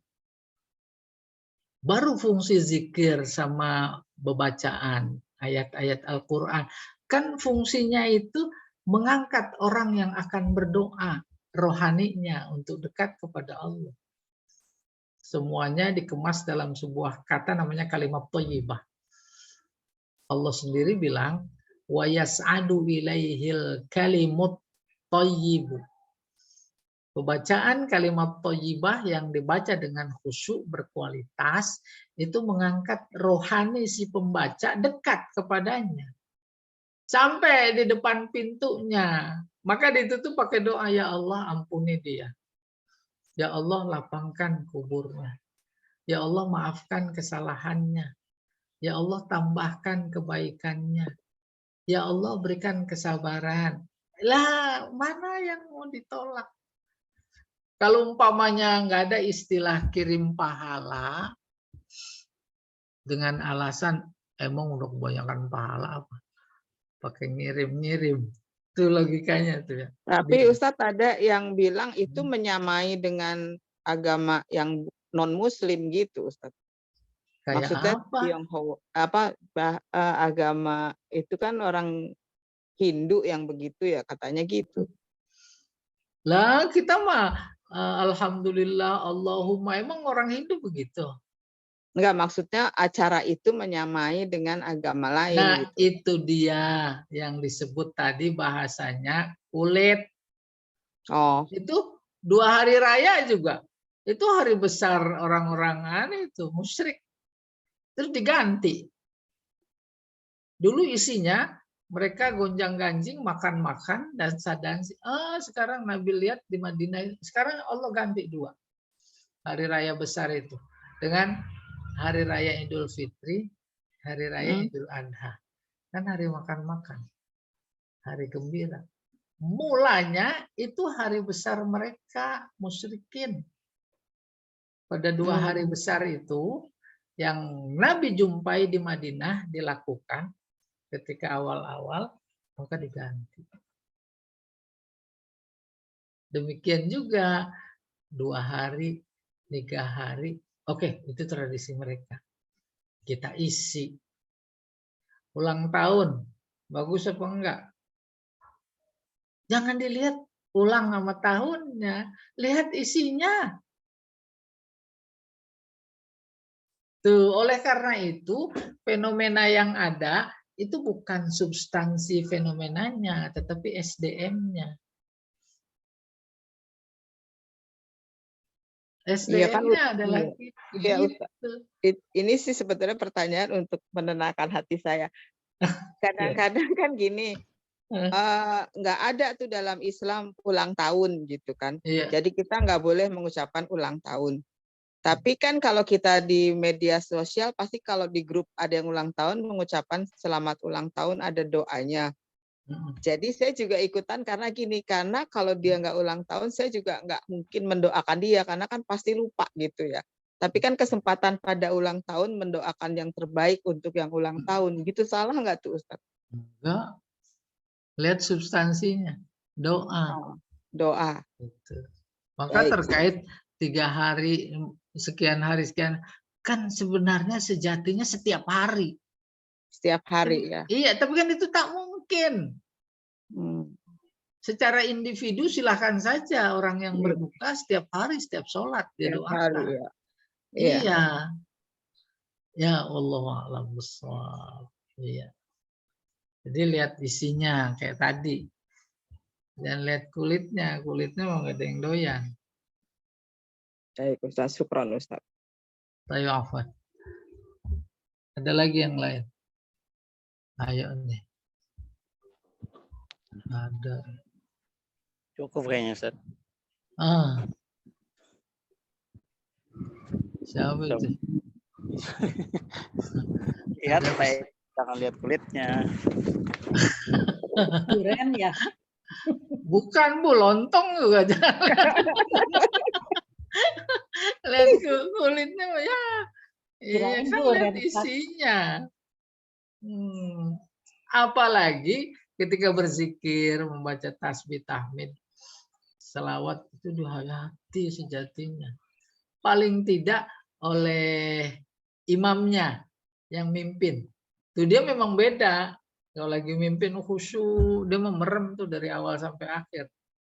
Baru fungsi zikir sama bacaan ayat-ayat Al-Quran. Kan fungsinya itu mengangkat orang yang akan berdoa rohaninya untuk dekat kepada Allah. Semuanya dikemas dalam sebuah kata namanya kalimat thayyibah. Allah sendiri bilang, wa yas'adu ilaihil kalimut thayyibu. Pembacaan kalimat thayyibah yang dibaca dengan khusyuk berkualitas itu mengangkat rohani si pembaca dekat kepadanya. Sampai di depan pintunya. Maka ditutup pakai doa, ya Allah ampuni dia. Ya Allah lapangkan kuburnya. Ya Allah maafkan kesalahannya. Ya Allah tambahkan kebaikannya. Ya Allah berikan kesabaran. Lah, mana yang mau ditolak? Kalau umpamanya nggak ada istilah kirim pahala dengan alasan emang udah kebanyakan pahala apa? Pakai ngirim-ngirim. Itu logikanya tuh ya. Tapi Ustadz ada yang bilang itu menyamai dengan agama yang non-Muslim gitu, Ustadz. Kayak Maksudnya apa? Tionghoa agama itu kan orang Hindu yang begitu ya katanya gitu. Lah kita mah alhamdulillah Allahumma emang orang Hindu begitu. Enggak, maksudnya acara itu menyamai dengan agama lain Nah, gitu. itu dia yang disebut tadi bahasanya kulit. Oh. Itu 2 hari raya juga. Itu hari besar orang-orang itu musyrik. Terus diganti. Dulu isinya mereka gonjang-ganjing, makan-makan dan sadansi. Sekarang Nabi lihat di Madinah. Sekarang Allah ganti 2 hari raya besar itu dengan hari raya Idul Fitri, hari raya Idul Adha. Kan hari makan-makan, hari gembira. Mulanya itu hari besar mereka musyrikin. Pada 2 hari besar itu yang Nabi jumpai di Madinah dilakukan ketika awal-awal, maka diganti. Demikian juga 2 hari, 3 hari. Oke, itu tradisi mereka. Kita isi. Ulang tahun, bagus apa enggak? Jangan dilihat ulang sama tahunnya, lihat isinya. Tuh, oleh karena itu, fenomena yang ada itu bukan substansi fenomenanya, tetapi SDM-nya. SDM-nya adalah iya, ini sih sebetulnya pertanyaan untuk menenangkan hati saya. Kadang-kadang kan gini, nggak ada tuh dalam Islam ulang tahun gitu kan. Jadi kita nggak boleh mengucapkan ulang tahun. Tapi kan kalau kita di media sosial pasti kalau di grup ada yang ulang tahun mengucapkan selamat ulang tahun ada doanya. Jadi saya juga ikutan karena gini, karena kalau dia nggak ulang tahun saya juga nggak mungkin mendoakan dia karena kan pasti lupa gitu ya. Tapi kan kesempatan pada ulang tahun mendoakan yang terbaik untuk yang ulang tahun. Gitu salah nggak tuh Ustaz? Enggak. Lihat substansinya. Doa. Doa. Gitu. Maka terkait 3 hari, sekian hari, sekian. Kan sebenarnya sejatinya setiap hari. Setiap hari ya. Iya, tapi kan itu tak mungkin. Secara individu silahkan saja orang yang berbuka setiap hari, setiap sholat dia doakan. Ya. Iya. Ya Allah a'lam bishawab. Iya. Jadi lihat isinya kayak tadi. Dan lihat kulitnya mau nggak ada yang doyan. Baik Ustaz, syukran Ustaz. Tayo afwan. Ada lagi yang lain? Ayo nih. Ada. Cukup kayaknya Ustaz. Siapa itu? Lihat baik, jangan lihat kulitnya. Durian ya? Bukan Bu, lontong juga. Lihat kulitnya ya. Iya kan lihat isinya. Apalagi ketika berzikir, membaca tasbih tahmid. selawat itu dihayati sejatinya. Paling tidak oleh imamnya yang mimpin. Tuh dia memang beda. Kalau lagi mimpin khusyuk, dia memerem tuh dari awal sampai akhir.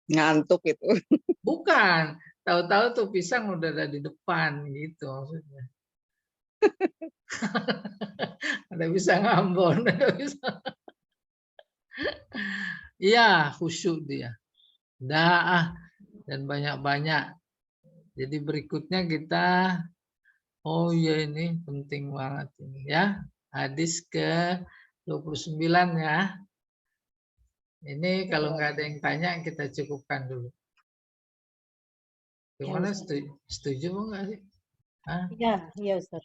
Ngantuk itu. Bukan, tahu-tahu tuh pisang udah ada di depan gitu maksudnya. Ada pisang Ambon, ada pisang. Iya, khusyuk dia. Dan banyak-banyak. Jadi berikutnya kita, oh ya ini penting banget ini ya. Hadis ke-29 ya. Ini kalau nggak ada yang tanya kita cukupkan dulu. Gimana, setuju enggak sih? Hah? Iya Ustaz.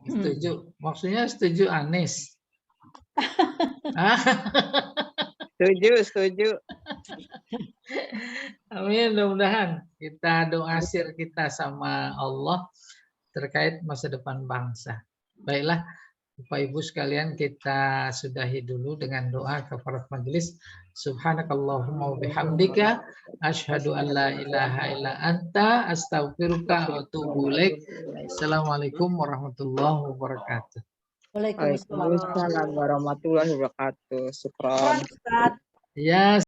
Setuju. Maksudnya setuju Anies. Setuju. Amin, mudah-mudahan kita doa sir kita sama Allah terkait masa depan bangsa. Baiklah, Bapak Ibu sekalian, kita sudahi dulu dengan doa kepada majelis. Subhanakallahumma wa bihamdika asyhadu an la ilaha illa anta astaghfiruka wa atubu ilaik. Assalamualaikum warahmatullahi wabarakatuh. Waalaikumsalam. Waalaikumsalam warahmatullahi wabarakatuh. Syukron. Ustaz. Ya.